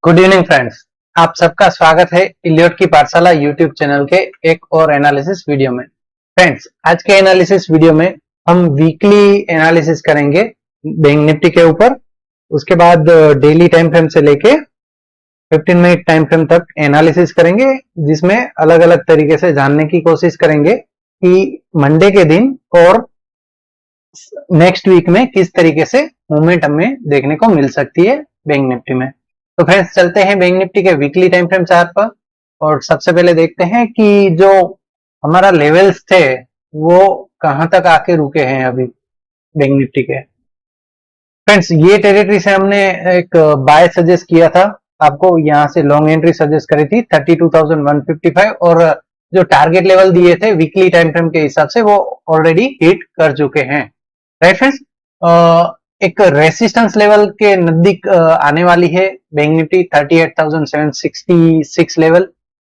Good evening friends. आप सबका स्वागत है इलियट की पाठशाला यूट्यूब चैनल के एक और एनालिसिस वीडियो में। फ्रेंड्स, आज के एनालिसिस वीडियो में हम वीकली एनालिसिस करेंगे बैंक निफ्टी के ऊपर। उसके बाद डेली टाइम फ्रेम से लेके 15 मिनट टाइम फ्रेम तक एनालिसिस करेंगे, जिसमें अलग अलग तरीके से जानने की कोशिश करेंगे कि मंडे के दिन और नेक्स्ट वीक में किस तरीके से मूवमेंट हमें देखने को मिल सकती है बैंक निफ्टी में। तो फ्रेंड्स, चलते हैं बैंक निफ्टी के वीकली टाइम फ्रेम चार्ट पर और सबसे पहले देखते हैं कि जो हमारा लेवल्स थे वो कहां तक आके रुके हैं अभी बैंक निफ्टी के। फ्रेंड्स, ये टेरिटरी से हमने एक बाय सजेस्ट किया था आपको, यहां से लॉन्ग एंट्री सजेस्ट करी थी 32,155 और जो टारगेट लेवल दिए थे वीकली टाइम फ्रेम के हिसाब से वो ऑलरेडी हिट कर चुके हैं। राइट फ्रेंड्स, एक रेसिस्टेंस लेवल के नजदीक आने वाली है बैंक निफ्टी 38,766 लेवल।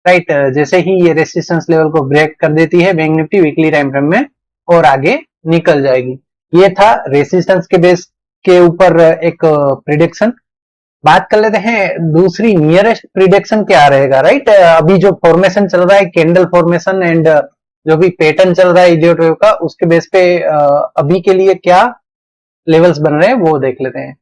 राइट, जैसे ही ये रेसिस्टेंस लेवल को ब्रेक कर देती है bank Nifty weekly time frame में और आगे निकल जाएगी। ये था रेसिस्टेंस के बेस के ऊपर एक प्रिडिक्शन। बात कर लेते हैं दूसरी नियरेस्ट प्रिडिक्शन क्या रहेगा। राइट, अभी जो फॉर्मेशन चल रहा है कैंडल फॉर्मेशन एंड जो भी पैटर्न चल रहा है इलियट वेव का, उसके बेस पे अभी के लिए क्या लेवल्स बन रहे हैं वो देख लेते हैं।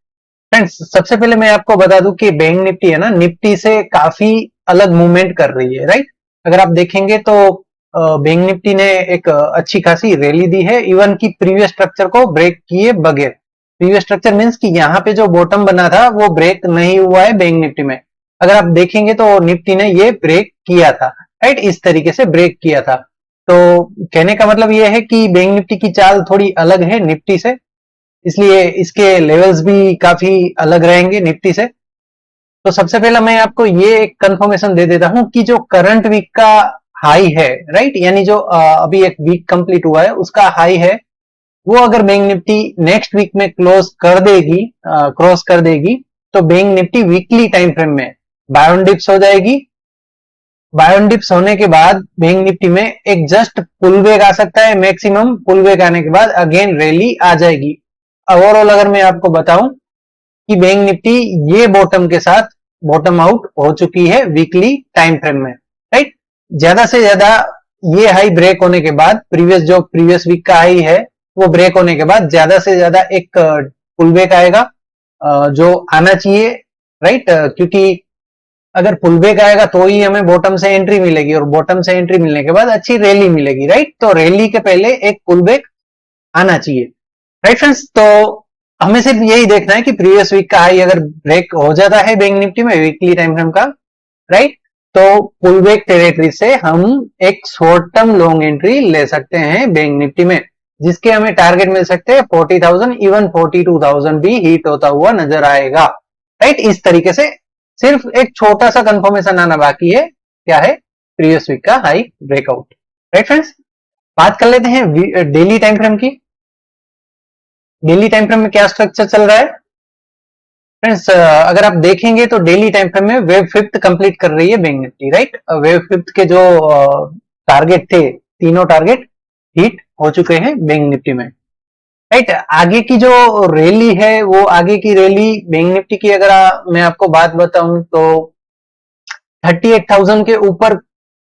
फ्रेंड्स, सबसे पहले मैं आपको बता दूं कि बैंक निफ्टी है ना, निफ्टी से काफी अलग मूवमेंट कर रही है। राइट, अगर आप देखेंगे तो बैंक निफ्टी ने एक अच्छी खासी रैली दी है, इवन की प्रीवियस स्ट्रक्चर को ब्रेक किए बगैर। प्रीवियस स्ट्रक्चर मींस कि यहाँ पे जो बॉटम बना था वो ब्रेक नहीं हुआ है बैंक निफ्टी में। अगर आप देखेंगे तो निफ्टी ने ये ब्रेक किया था। राइट, इस तरीके से ब्रेक किया था। तो कहने का मतलब ये है कि बैंक निफ्टी की चाल थोड़ी अलग है निफ्टी से, इसलिए इसके लेवल्स भी काफी अलग रहेंगे निफ्टी से। तो सबसे पहला मैं आपको ये एक कंफर्मेशन दे देता हूं कि जो करंट वीक का हाई है, राइट, यानी जो अभी एक वीक कंप्लीट हुआ है उसका हाई है, वो अगर बैंक निफ्टी नेक्स्ट वीक में क्लोज कर देगी, क्रॉस कर देगी, तो bank Nifty weekly time frame में बाय ऑन डिप्स हो जाएगी। बाय ऑन डिप्स होने के बाद बैंक निफ्टी में एक जस्ट पुल बैक आ सकता है, मैक्सिमम पुल बैक आने के बाद अगेन रैली आ जाएगी। ओवरऑल अगर मैं आपको बताऊं कि बैंक निफ्टी ये बॉटम के साथ बॉटम आउट हो चुकी है वीकली टाइम फ्रेम में। राइट, ज्यादा से ज्यादा ये हाई ब्रेक होने के बाद जो प्रीवियस वीक का हाई है वो ब्रेक होने के बाद ज्यादा से ज्यादा एक पुल बैक आएगा जो आना चाहिए। राइट, क्योंकि अगर पुल बैक आएगा तो ही हमें बॉटम से एंट्री मिलेगी और बॉटम से एंट्री मिलने के बाद अच्छी रैली मिलेगी। राइट, तो रैली के पहले एक पुल बैक आना चाहिए। राइट फ्रेंड्स, तो हमें सिर्फ यही देखना है कि प्रीवियस वीक का हाई अगर ब्रेक हो जाता है बैंक निफ्टी में वीकली टाइम फ्रेम का, राइट, तो पुल बैक टेरिटरी से हम एक शॉर्ट टर्म लॉन्ग एंट्री ले सकते हैं बैंक निफ्टी में, जिसके हमें टारगेट मिल सकते हैं 40,000, इवन 42,000 भी हिट होता हुआ नजर आएगा। राइट, इस तरीके से सिर्फ एक छोटा सा कंफर्मेशन आना बाकी है, क्या है, प्रीवियस वीक का हाई ब्रेकआउट। राइट फ्रेंड्स, बात कर लेते हैं डेली टाइम फ्रेम की। डेली टाइम फ्रेम में क्या स्ट्रक्चर चल रहा है फ्रेंड्स, अगर आप देखेंगे तो डेली टाइम फ्रेम में वेव फिफ्थ कंप्लीट कर रही है bank Nifty. Right, wave fifth के जो टारगेट थे, तीनों टारगेट हिट हो चुके हैं बैंक निफ्टी में। राइट, आगे की जो रैली है वो आगे की रैली बैंक निफ्टी की अगर मैं आपको बात बताऊं तो 38,000 के ऊपर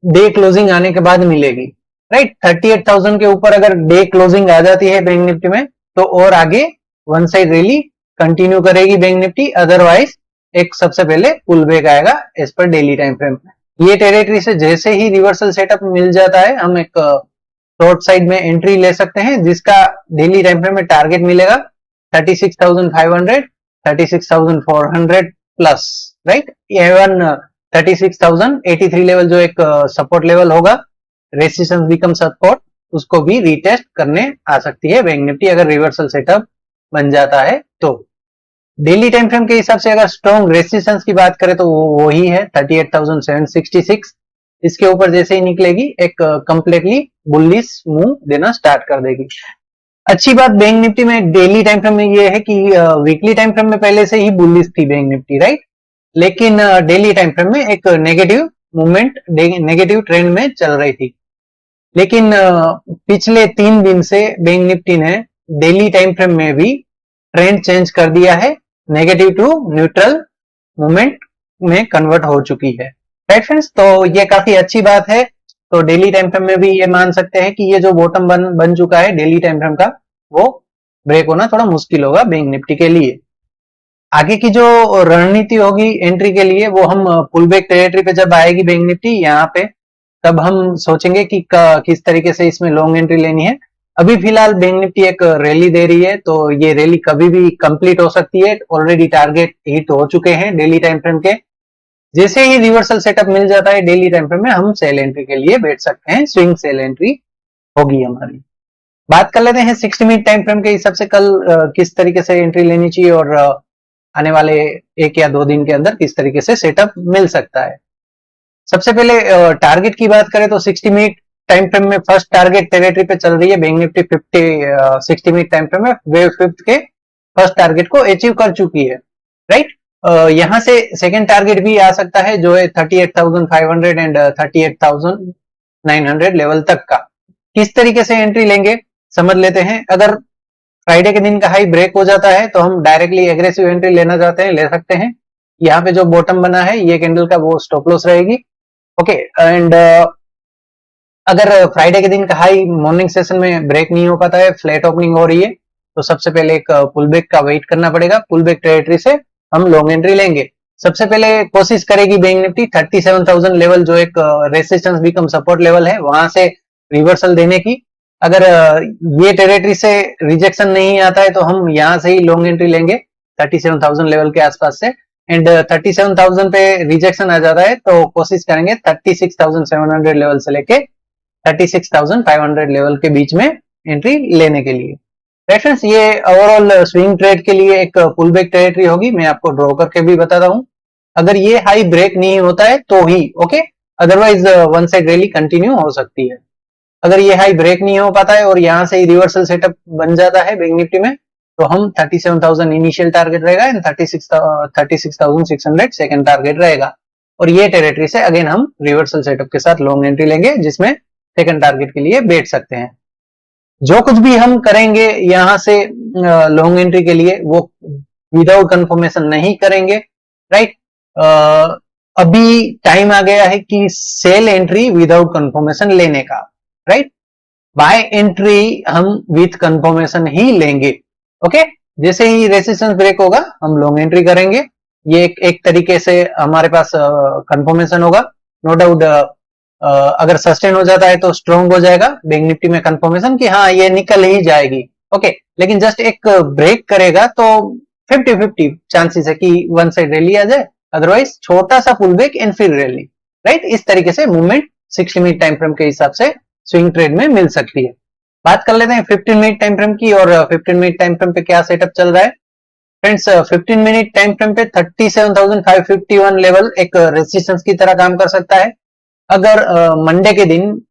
डे क्लोजिंग आने के बाद मिलेगी। राइट, 38,000 के ऊपर अगर डे क्लोजिंग आ जाती है बैंक निफ्टी में तो और आगे वन साइड रैली कंटिन्यू करेगी बैंक निफ्टी, अदरवाइज एक सबसे पहले पुल बैक आएगा as per daily time frame. ये टेरिटरी से जैसे ही रिवर्सल सेटअप मिल जाता है हम एक शॉर्ट साइड में एंट्री ले सकते हैं, जिसका डेली टाइम फ्रेम में टारगेट मिलेगा 36,500, 36,400 प्लस। राइट, इवन 36,083 लेवल जो एक सपोर्ट लेवल होगा, रेसिस्टेंस बिकम सपोर्ट, उसको भी रीटेस्ट करने आ सकती है बैंक निफ्टी अगर रिवर्सल सेटअप बन जाता है तो। डेली टाइम फ्रेम के हिसाब से अगर स्ट्रॉन्ग रेसिस्टेंस की बात करें तो वो ही है 38,766। इसके ऊपर जैसे ही निकलेगी एक कंप्लीटली बुलिश मूव देना स्टार्ट कर देगी। अच्छी बात बैंक निफ्टी में डेली टाइम फ्रेम में ये है कि वीकली टाइम फ्रेम में पहले से ही बुलिश थी बैंक निफ्टी। राइट, लेकिन डेली टाइम फ्रेम में एक नेगेटिव मूवमेंट, नेगेटिव ट्रेंड में चल रही थी। लेकिन पिछले 3 दिन से बैंक निफ्टी ने डेली टाइम फ्रेम में भी ट्रेंड चेंज कर दिया है, नेगेटिव टू न्यूट्रल मूवमेंट में कन्वर्ट हो चुकी है। राइट फ्रेंड्स, तो ये काफी अच्छी बात है। तो डेली टाइम फ्रेम में भी ये मान सकते हैं कि ये जो बॉटम बन चुका है डेली टाइम फ्रेम का, वो ब्रेक होना थोड़ा मुश्किल होगा बैंक निफ्टी के लिए। आगे की जो रणनीति होगी एंट्री के लिए, वो हम पुल बैक टेरिटरी पे जब आएगी बैंक निफ्टी यहाँ पे, तब हम सोचेंगे कि किस तरीके से इसमें लॉन्ग एंट्री लेनी है। अभी फिलहाल बैंक निफ्टी एक रैली दे रही है, तो ये रैली कभी भी कंप्लीट हो सकती है। ऑलरेडी टारगेट हिट हो चुके हैं डेली टाइम फ्रेम के। जैसे ही रिवर्सल सेटअप मिल जाता है डेली टाइम फ्रेम में, हम सेल एंट्री के लिए बैठ सकते हैं। स्विंग सेल एंट्री होगी हमारी। बात कर लेते हैं 60 मिनट टाइम फ्रेम के हिसाब से कल किस तरीके से एंट्री लेनी चाहिए और आने वाले 1 या 2 दिन के अंदर किस तरीके से सेटअप मिल सकता है। सबसे पहले टारगेट की बात करें तो 60 मिनट टाइम फ्रेम में फर्स्ट टारगेट टेरिटरी पे चल रही है bank Nifty 60 minute time frame में वेव 5 के फर्स्ट टारगेट को अचीव कर चुकी है। राइट, यहां से सेकंड टारगेट भी आ सकता है जो है 38,500 एंड 38,900 लेवल तक का। किस तरीके से एंट्री लेंगे समझ लेते हैं। अगर फ्राइडे के दिन का हाई ब्रेक हो जाता है तो हम डायरेक्टली एग्रेसिव एंट्री लेना चाहते हैं, ले सकते हैं। यहाँ पे जो बॉटम बना है ये कैंडल का, वो स्टॉप लॉस रहेगी। ओके, एंड अगर फ्राइडे के दिन का हाई मॉर्निंग सेशन में ब्रेक नहीं हो पाता है, फ्लैट ओपनिंग हो रही है, तो सबसे पहले एक पुल बैक का वेट करना पड़ेगा। पुल बैक टेरिटरी से हम लॉन्ग एंट्री लेंगे। सबसे पहले कोशिश करेगी बैंक निफ्टी 37,000 लेवल, जो एक रेसिस्टेंस बिकम सपोर्ट लेवल है, वहां से रिवर्सल देने की। अगर ये टेरिटरी से रिजेक्शन नहीं आता है तो हम यहाँ से ही लॉन्ग एंट्री लेंगे 37,000 लेवल के आसपास से। एंड 37,000 पे रिजेक्शन आ जाता है तो कोशिश करेंगे 36,700 लेवल से लेके 36,500 लेवल के बीच में एंट्री लेने के लिए। रेफरेंस, ये ओवरऑल स्विंग ट्रेड के लिए एक पुल बैक टेरिटरी होगी। मैं आपको ड्रॉ करके भी बताता हूँ। अगर ये हाई ब्रेक नहीं होता है तो ही okay, otherwise one side rally continue हो सकती है। अगर ये हाई ब्रेक नहीं हो पाता है और यहाँ से ही रिवर्सल सेटअप बन जाता है बैंक निफ्टी में, तो हम 37,000 इनिशियल टारगेट रहेगा एंड 36,600 सेकंड टारगेट रहेगा। और ये टेरिटरी से अगेन हम रिवर्सल सेटअप के साथ लॉन्ग एंट्री लेंगे, जिसमें सेकंड टारगेट के लिए बैठ सकते हैं। जो कुछ भी हम करेंगे यहाँ से लॉन्ग एंट्री के लिए, वो विदाउट कंफर्मेशन नहीं करेंगे। राइट, अभी टाइम आ गया है कि सेल एंट्री विदाउट कंफर्मेशन लेने का। राइट, बाय एंट्री हम विथ कंफर्मेशन ही लेंगे। ओके, जैसे ही रेसिस्टेंस ब्रेक होगा हम लॉन्ग एंट्री करेंगे। ये एक तरीके से हमारे पास कंफर्मेशन होगा। नो डाउट अगर सस्टेन हो जाता है तो स्ट्रॉन्ग हो जाएगा बैंक निफ्टी में कंफर्मेशन कि हाँ ये निकल ही जाएगी। ओके, लेकिन जस्ट एक ब्रेक करेगा तो 50-50 चांसेस है कि वन साइड रैली आ जाए, अदरवाइज छोटा सा पुल बैक एंड फिर रैली। राइट, इस तरीके से मूवमेंट 60 मिनट टाइम फ्रेम के हिसाब से स्विंग ट्रेड में मिल सकती है। बात कर लेते हैं 15 मिनट टाइम फ्रेम की, और 15 मिनट टाइम फ्रेम पे क्या सेटअप चल रहा है। फ्रेंड्स, 15 मिनट टाइम फ्रेम पे 37,551 लेवल एक रेजिस्टेंस की तरह काम कर सकता है। अगर मंडे के दिन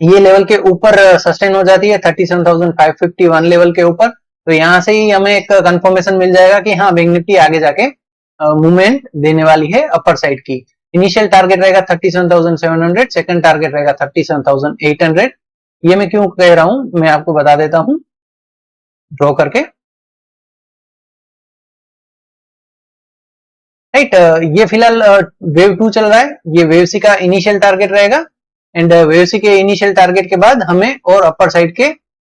ये लेवल के ऊपर सस्टेन हो जाती है 37,551 लेवल के ऊपर, तो यहां से ही हमें एक कंफर्मेशन मिल जाएगा कि हाँ बैंक निफ्टी आगे जाके मूवमेंट देने वाली है अपर साइड की। इनिशियल टारगेट रहेगा 37,700, सेकंड टारगेट रहेगा 37,800। ये मैं क्यों कह रहा हूं मैं आपको बता देता हूं ड्रॉ करके। राइट, ये फिलहाल वेव 2 चल रहा है, ये वेव सी का इनिशियल टारगेट रहेगा। एंड वेव सी के इनिशियल टारगेट के बाद हमें और अपर साइड के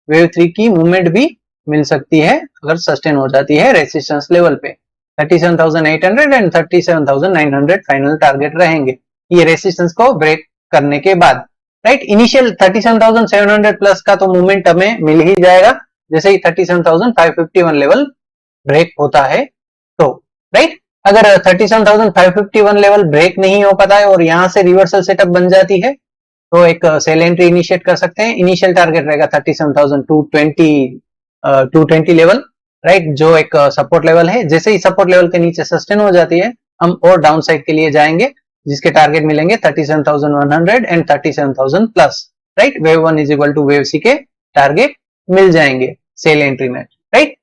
वेव 3 की मूवमेंट भी मिल सकती है अगर सस्टेन हो जाती है रेसिस्टेंस लेवल पे। 37,800 एंड 37,900 फाइनल टारगेट रहेंगे ये रेसिस्टेंस को ब्रेक करने के बाद। राइट, इनिशियल 37,700 प्लस का तो मूवमेंट हमें मिल ही जाएगा जैसे ही 37,551 लेवल ब्रेक होता है तो। राइट, अगर 37,551 लेवल ब्रेक नहीं हो पाता है और यहां से रिवर्सल सेटअप बन जाती है तो एक सेल एंट्री इनिशिएट कर सकते हैं। इनिशियल टारगेट रहेगा 37,220 लेवल। राइट, जो एक सपोर्ट लेवल है। जैसे ही सपोर्ट लेवल के नीचे सस्टेन हो जाती है हम और डाउन साइड के लिए जाएंगे, जिसके टारगेट मिलेंगे 37,100 and 37,000 plus. Right, wave 1 is equal to wave C के टारगेट मिल जाएंगे सेल एंट्री में। राइट,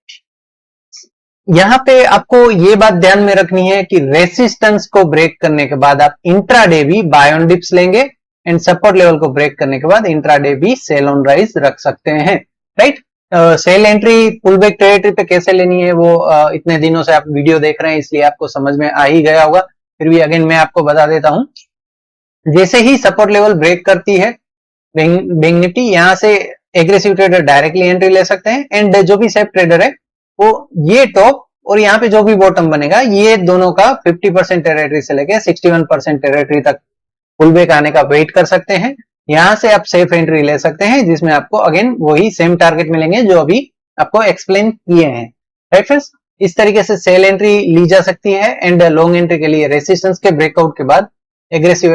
यहाँ पे आपको ये बात ध्यान में रखनी है कि रेसिस्टेंस को ब्रेक करने के बाद आप इंट्राडे भी बाय ऑन डिप्स लेंगे एंड सपोर्ट लेवल को ब्रेक करने के बाद इंट्राडे भी सेल ऑन राइज रख सकते हैं। Right, sell entry pull back territory पे कैसे लेनी है वो इतने दिनों से आप वीडियो देख रहे हैं इसलिए आपको समझ में आ ही गया होगा, फिर भी अगेन मैं आपको बता देता हूं। जैसे ही सपोर्ट लेवल ब्रेक करती है बैंक निफ्टी, यहां से एग्रेसिव ट्रेडर डायरेक्टली एंट्री ले सकते हैं, एंड जो भी सेफ ट्रेडर है वो ये टॉप और यहाँ पे जो भी बॉटम बनेगा ये दोनों का 50% टेरिटरी से लेके 61% टेरिटरी तक पुल बैक आने का वेट कर सकते हैं। यहां से आप सेफ एंट्री ले सकते हैं, जिसमें आपको अगेन वही सेम टारगेट मिलेंगे जो अभी आपको एक्सप्लेन किए हैं, राइट फ्रेंड्स। इस तरीके से सेल एंट्री ली जा सकती है, एंड लॉन्ग एंट्री के लिए रेसिस्टेंस के ब्रेकआउट के बाद एग्रेसिव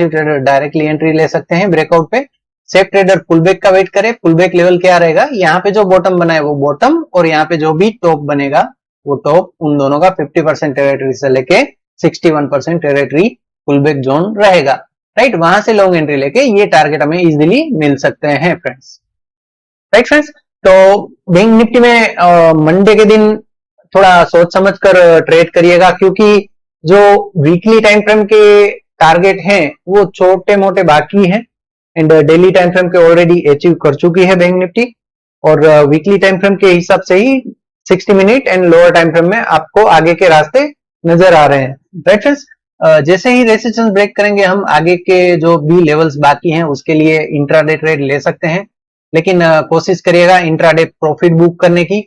ट्रेडर डायरेक्टली एंट्री ले सकते हैं ब्रेकआउट पे। सेफ ट्रेडर पुल बैक का वेट करे। पुल बैक लेवल क्या रहेगा, यहाँ पे जो बॉटम बना है वो बॉटम, और यहाँ पे जो भी टॉप बनेगा वो टॉप, उन दोनों का 50% टेरिटरी से लेके 61% टेरिटरी पुल बैक जोन रहेगा, राइट। वहां से लॉन्ग एंट्री लेके ये टारगेट हमें इजीली मिल सकते हैं फ्रेंड्स, राइट फ्रेंड्स। तो बैंक निफ्टी में मंडे के दिन थोड़ा सोच समझ कर ट्रेड करिएगा, क्योंकि जो वीकली टाइम फ्रेम के टारगेट हैं वो छोटे मोटे बाकी हैं, एंड डेली टाइम फ्रेम के ऑलरेडी अचीव कर चुकी है बैंक निफ्टी, और वीकली टाइम फ्रेम के हिसाब से ही 60 minute and lower time frame में आपको आगे के रास्ते नजर आ रहे हैं, राइट फ्रेंड्स। जैसे ही रेजिस्टेंस ब्रेक करेंगे हम आगे के जो भी लेवल्स बाकी हैं उसके लिए इंट्राडे ट्रेड ले सकते हैं, लेकिन कोशिश करिएगा इंट्राडे प्रॉफिट बुक करने की।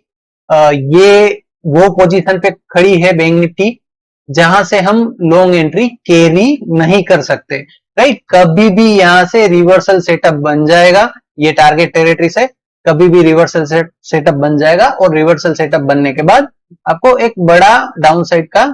ये वो पोजीशन पे खड़ी है बैंक निफ्टी जहां से हम लॉन्ग एंट्री कैरी नहीं कर सकते, राइट। कभी भी यहां से रिवर्सल सेटअप बन जाएगा, ये टारगेट टेरिटरी से कभी भी रिवर्सल सेटअप बन जाएगा, और रिवर्सल सेटअप बनने के बाद आपको एक बड़ा डाउनसाइड का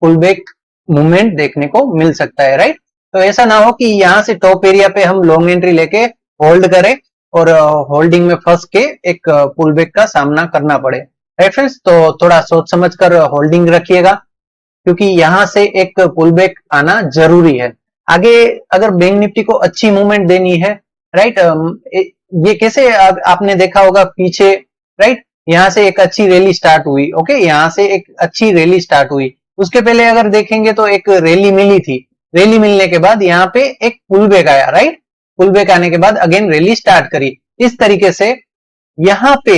पुल बैक मूवमेंट देखने को मिल सकता है, राइट। तो ऐसा ना हो कि यहां से टॉप एरिया पे हम लॉन्ग एंट्री लेके होल्ड करें और होल्डिंग में फंस के एक पुल बैक का सामना करना पड़े, राइट फ्रेंड्स। तो थोड़ा सोच समझ कर होल्डिंग रखिएगा, क्योंकि यहां से एक पुल बैक आना जरूरी है। आगे अगर बैंक निफ्टी को अच्छी मूवमेंट देनी है, राइट, ये कैसे आपने देखा होगा पीछे, राइट, यहां से एक अच्छी रैली स्टार्ट हुई, ओके, यहां से एक अच्छी रैली स्टार्ट हुई, उसके पहले अगर देखेंगे तो एक रैली मिली थी, रैली मिलने के बाद यहाँ पे एक पुल बैक आया, राइट, पुल बैक आने के बाद अगेन रैली स्टार्ट करी। इस तरीके से यहाँ पे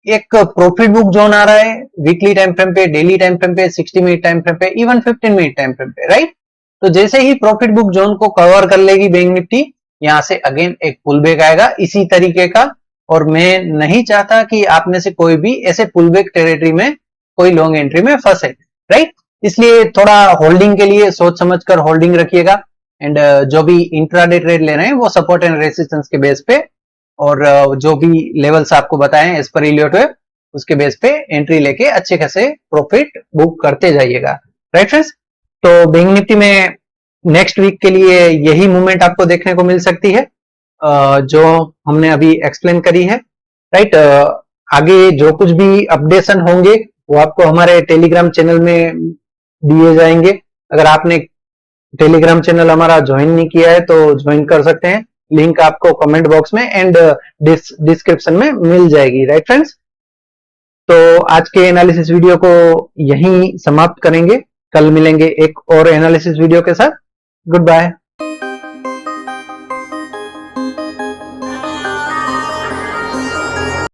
एक प्रॉफिट बुक जोन आ रहा है वीकली टाइम फ्रेम पे, डेली टाइम फ्रेम पे, 60 मिनट टाइम फ्रेम पे, इवन 15 मिनट टाइम फ्रेम पे, राइट। तो जैसे ही प्रॉफिट बुक जोन को कवर कर लेगी बैंक निफ्टी, यहां से अगेन एक पुल बैक आएगा इसी तरीके का, और मैं नहीं चाहता कि आप में से कोई भी ऐसे पुल बैक टेरिटरी में कोई लॉन्ग एंट्री में फंसे, राइट। इसलिए थोड़ा होल्डिंग के लिए सोच समझ कर होल्डिंग रखिएगा, एंड जो भी इंट्राडे ट्रेड ले रहे हैं वो सपोर्ट एंड रेजिस्टेंस के बेस पे, और जो भी लेवल्स आपको बताए हैं एज पर इलियट वेव, उसके बेस पे एंट्री लेके अच्छे खासे प्रॉफिट बुक करते जाइएगा, राइट फ्रेंड्स। तो बैंक निफ्टी में नेक्स्ट वीक के लिए यही मूवमेंट आपको देखने को मिल सकती है जो हमने अभी एक्सप्लेन करी है, राइट। आगे जो कुछ भी अपडेशन होंगे वो आपको हमारे टेलीग्राम चैनल में दिए जाएंगे। अगर आपने टेलीग्राम चैनल हमारा ज्वाइन नहीं किया है तो ज्वाइन कर सकते हैं, लिंक आपको कमेंट बॉक्स में एंड डिस्क्रिप्शन में मिल जाएगी, राइट फ्रेंड्स। तो आज के एनालिसिस वीडियो को यहीं समाप्त करेंगे, कल मिलेंगे एक और एनालिसिस वीडियो के साथ। Good bye.